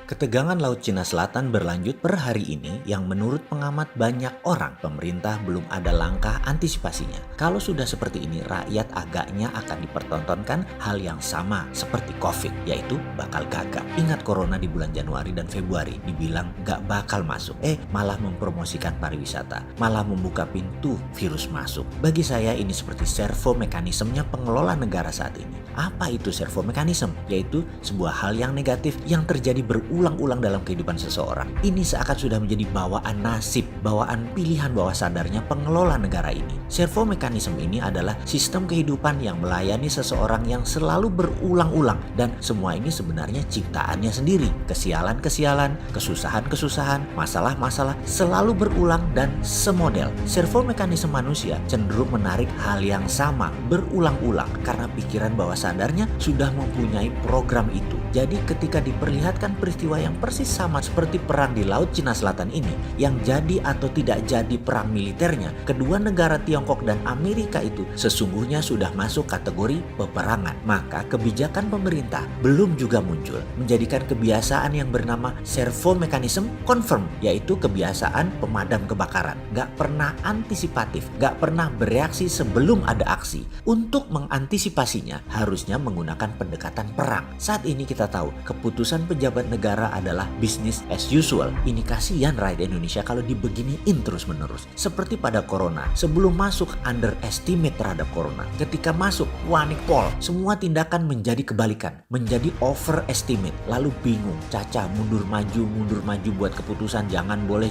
Ketegangan Laut Cina Selatan berlanjut per hari ini yang menurut pengamat banyak orang pemerintah belum ada langkah antisipasinya. Kalau sudah seperti ini, rakyat agaknya akan dipertontonkan hal yang sama seperti COVID, yaitu bakal gagap. Ingat corona di bulan Januari dan Februari dibilang gak bakal masuk, malah mempromosikan pariwisata, malah membuka pintu virus masuk. Bagi saya ini seperti servo mekanismenya pengelola negara saat ini. Apa itu servo mekanisme? Yaitu sebuah hal yang negatif yang terjadi berulang-ulang dalam kehidupan seseorang. Ini seakan sudah menjadi bawaan nasib, bawaan pilihan bawah sadarnya pengelola negara ini. Servo mekanisme ini adalah sistem kehidupan yang melayani seseorang yang selalu berulang-ulang, dan semua ini sebenarnya ciptaannya sendiri. Kesialan-kesialan, kesusahan-kesusahan, masalah-masalah selalu berulang dan semodel. Servo mekanisme manusia cenderung menarik hal yang sama berulang-ulang karena pikiran bawah sadarnya sudah mempunyai program itu. Jadi ketika diperlihatkan peristiwa yang persis sama seperti perang di Laut Cina Selatan ini, yang jadi atau tidak jadi perang militernya, kedua negara Tiongkok dan Amerika itu sesungguhnya sudah masuk kategori peperangan. Maka kebijakan pemerintah belum juga muncul, menjadikan kebiasaan yang bernama servo mekanisme confirm, yaitu kebiasaan pemadam kebakaran. Gak pernah antisipatif, gak pernah bereaksi sebelum ada aksi. Untuk mengantisipasinya harusnya menggunakan pendekatan perang. Saat ini kita tahu keputusan pejabat negara adalah business as usual. Ini kasihan rakyat Indonesia kalau dibeginiin terus-menerus. Seperti pada corona, sebelum masuk underestimate terhadap corona. Ketika masuk panik pol, semua tindakan menjadi kebalikan, menjadi overestimate. Lalu bingung, caca mundur maju buat keputusan jangan boleh.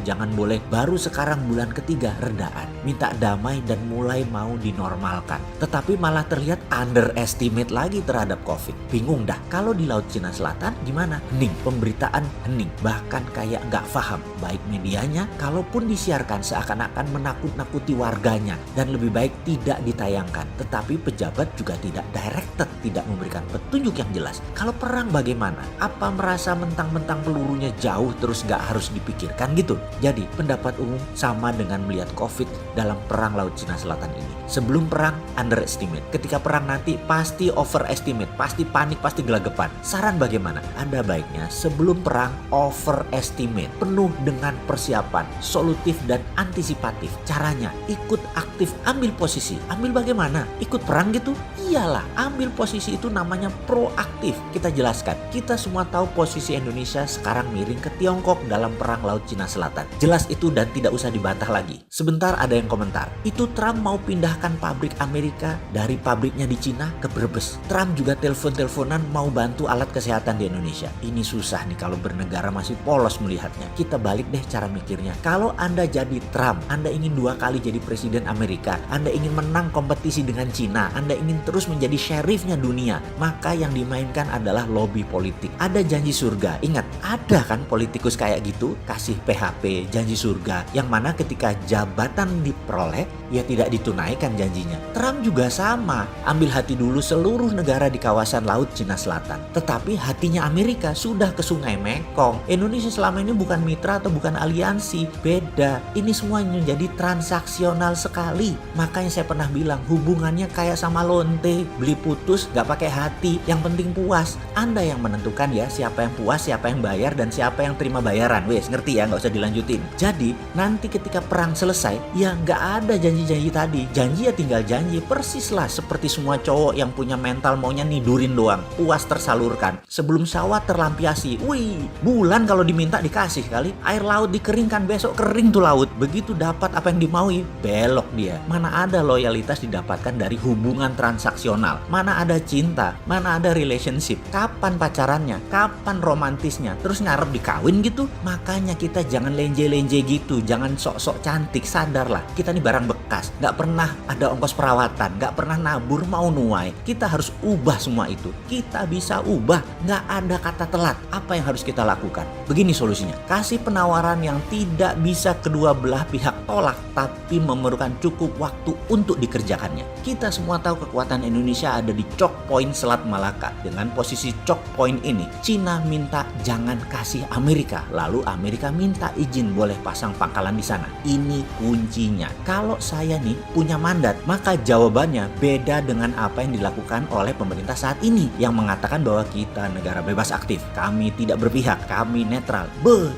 Baru sekarang bulan ketiga redaan, minta damai dan mulai mau dinormalkan. Tetapi malah terlihat underestimate lagi terhadap COVID. Bingung dah, kalau di Laut Cina Selatan gimana? Hening, pemberitaan hening, bahkan kayak nggak paham. Baik medianya, kalaupun disiarkan seakan-akan menakut-nakuti warganya dan lebih baik tidak ditayangkan. Tetapi pejabat juga tidak directed, tidak memberikan petunjuk yang jelas. Kalau perang bagaimana? Apa merasa mentang-mentang pelurunya jauh terus nggak harus dipikirkan gitu? Jadi pendapat umum sama dengan melihat COVID dalam perang Laut Cina Selatan ini. Sebelum perang underestimate, ketika perang nanti pasti overestimate, pasti panik, pasti gelagapan. Saran bagaimana? Anda baiknya sebelum perang overestimate, penuh dengan persiapan, solutif dan antisipatif. Caranya ikut aktif, ambil posisi. Ambil bagaimana? Ikut perang gitu? Iyalah, ambil posisi itu namanya proaktif. Kita jelaskan, kita semua tahu posisi Indonesia sekarang miring ke Tiongkok dalam perang Laut Cina Selatan. Jelas itu dan tidak usah dibantah lagi. Sebentar ada yang komentar, itu Trump mau pindahkan pabrik Amerika dari pabriknya di Cina ke Brebes. Trump juga telepon-teleponan mau bantu alat kesehatan di Indonesia. Ini susah nih kalau bernegara masih polos melihatnya. Kita balik deh cara mikirnya. Kalau Anda jadi Trump, Anda ingin 2 kali jadi presiden Amerika, Anda ingin menang kompetisi dengan Cina, Anda ingin terus menjadi sheriffnya dunia, maka yang dimainkan adalah lobby politik. Ada janji surga. Ingat, ada kan politikus kayak gitu, kasih PHP, janji surga, yang mana ketika jabatan diperoleh, ya tidak ditunaikan janjinya. Trump juga sama, ambil hati dulu seluruh negara di kawasan Laut Cina Selatan. Tetapi hatinya Amerika sudah ke Sungai Mekong. Indonesia selama ini bukan mitra atau bukan aliansi, beda. Ini semua menjadi transaksional sekali. Makanya saya pernah bilang hubungannya kayak sama lonte, beli putus gak pakai hati, yang penting puas. Anda yang menentukan ya siapa yang puas, siapa yang bayar, dan siapa yang terima bayaran. Wes, ngerti ya, gak usah dilanjutin. Jadi nanti ketika perang selesai, ya gak ada janji-janji tadi. Janji ya tinggal janji, persis lah seperti semua cowok yang punya mental maunya nidurin doang, puas tersalurkan. Sebelum sawah terlampiasi, wih, bulan kalau diminta dikasih kali. Air laut dikeringkan, besok kering tuh laut. Begitu dapat apa yang dimaui, belok dia. Mana ada loyalitas didapatkan dari hubungan transaksional? Mana ada cinta? Mana ada relationship? Kapan pacarannya? Kapan romantisnya? Terus ngarep dikawin gitu? Makanya kita jangan lenje-lenje gitu, jangan sok-sok cantik, sadarlah. Kita nih barang bekas, gak pernah ada ongkos perawatan, gak pernah nabur mau nuai. Kita harus ubah semua itu. Kita bisa ubah, gak ada kata telat. Apa yang harus kita lakukan? Begini solusinya, kasih penawaran yang tidak bisa kedua belah pihak tolak, tapi memerlukan cukup waktu untuk dikerjakannya. Kita semua tahu kekuatan Indonesia ada di choke point Selat Malaka. Dengan posisi choke point ini, Cina minta jangan kasih Amerika, lalu Amerika minta izin boleh pasang pangkalan di sana. Ini kuncinya. Kalau saya saya nih punya mandat. Maka jawabannya beda dengan apa yang dilakukan oleh pemerintah saat ini yang mengatakan bahwa kita negara bebas aktif, kami tidak berpihak, kami netral.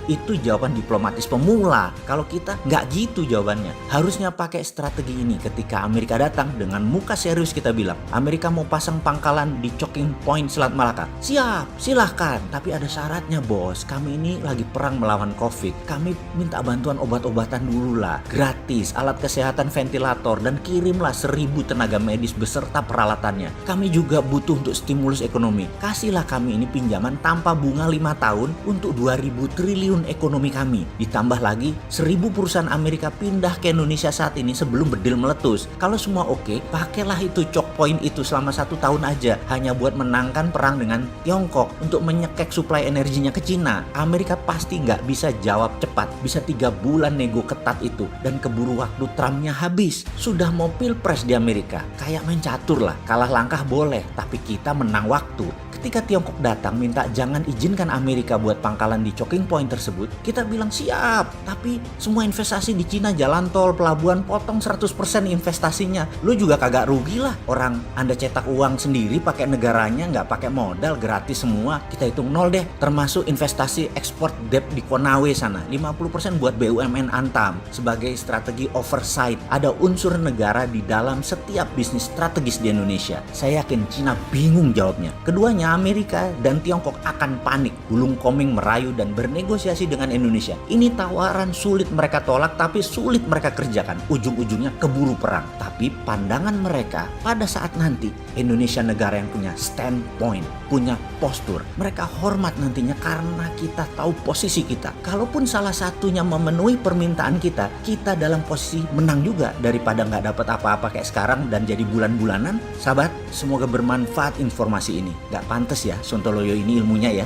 Itu jawaban diplomatis pemula. Kalau kita nggak gitu jawabannya. Harusnya pakai strategi ini. Ketika Amerika datang, dengan muka serius kita bilang, Amerika mau pasang pangkalan di Choking Point Selat Malaka. Siap, silahkan. Tapi ada syaratnya bos. Kami ini lagi perang melawan COVID. Kami minta bantuan obat-obatan dulu lah. Gratis, alat kesehatan, ventilator, dan kirimlah 1.000 tenaga medis beserta peralatannya. Kami juga butuh untuk stimulus ekonomi. Kasihlah kami ini pinjaman tanpa bunga 5 tahun untuk 2.000 triliun ekonomi kami. Ditambah lagi 1.000 perusahaan Amerika pindah ke Indonesia saat ini sebelum bedil meletus. Kalau semua oke, pakailah itu choke point itu selama 1 tahun aja. Hanya buat menangkan perang dengan Tiongkok untuk menyekek suplai energinya ke Cina. Amerika pasti nggak bisa jawab cepat. Bisa 3 bulan nego ketat itu. Dan keburu waktu Trumpnya habis. Sudah mau pilpres di Amerika. Kayak main catur lah. Kalah langkah boleh, tapi kita menang waktu. Ketika Tiongkok datang minta jangan izinkan Amerika buat pangkalan di Choking Point tersebut, kita bilang siap. Tapi semua investasi di Cina, jalan tol, pelabuhan, potong 100% investasinya. Lu juga kagak rugi lah. Orang Anda cetak uang sendiri pakai negaranya, nggak pakai modal, gratis semua. Kita hitung nol deh. Termasuk investasi ekspor debt di Konawe sana. 50% buat BUMN Antam. Sebagai strategi oversight, ada unsur negara di dalam setiap bisnis strategis di Indonesia. Saya yakin Cina bingung jawabnya. Keduanya Amerika dan Tiongkok akan panik, gulung komeng merayu dan bernegosiasi dengan Indonesia. Ini tawaran sulit mereka tolak tapi sulit mereka kerjakan. Ujung-ujungnya keburu perang. Tapi pandangan mereka pada saat nanti Indonesia negara yang punya standpoint, punya postur. Mereka hormat nantinya karena kita tahu posisi kita. Kalaupun salah satunya memenuhi permintaan kita, kita dalam posisi menang juga daripada nggak dapat apa-apa kayak sekarang dan jadi bulan-bulanan. Sahabat, semoga bermanfaat informasi ini. Nggak pantas ya Sontoloyo ini ilmunya ya.